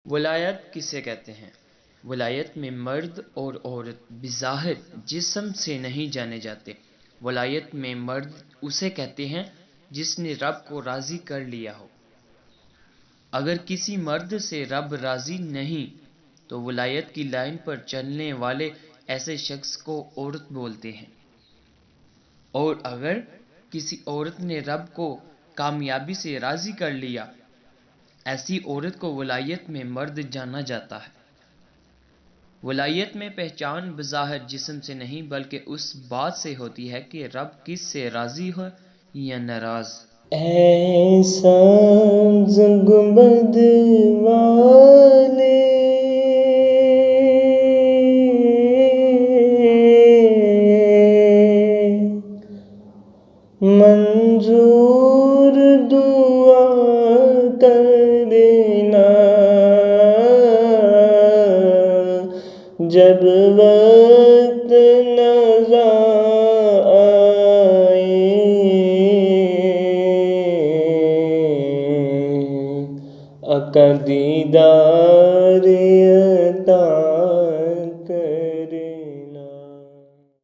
ولایت کسے کہتے ہیں؟ ولایت میں مرد اور عورت بظاہر جسم سے نہیں جانے جاتے۔ ولایت میں مرد اسے کہتے ہیں جس نے رب کو راضی کر لیا ہو۔ اگر کسی مرد سے رب راضی نہیں تو ولایت کی لائن پر چلنے والے ایسے شخص کو عورت بولتے ہیں، اور اگر کسی عورت نے رب کو کامیابی سے راضی کر لیا، ایسی عورت کو ولایت میں مرد جانا جاتا ہے۔ ولایت میں پہچان بظاہر جسم سے نہیں بلکہ اس بات سے ہوتی ہے کہ رب کس سے راضی ہو یا ناراض۔ ایسا گنبد والے منظور دعا کرنا، جب وقت نظر آئے آقا دیدار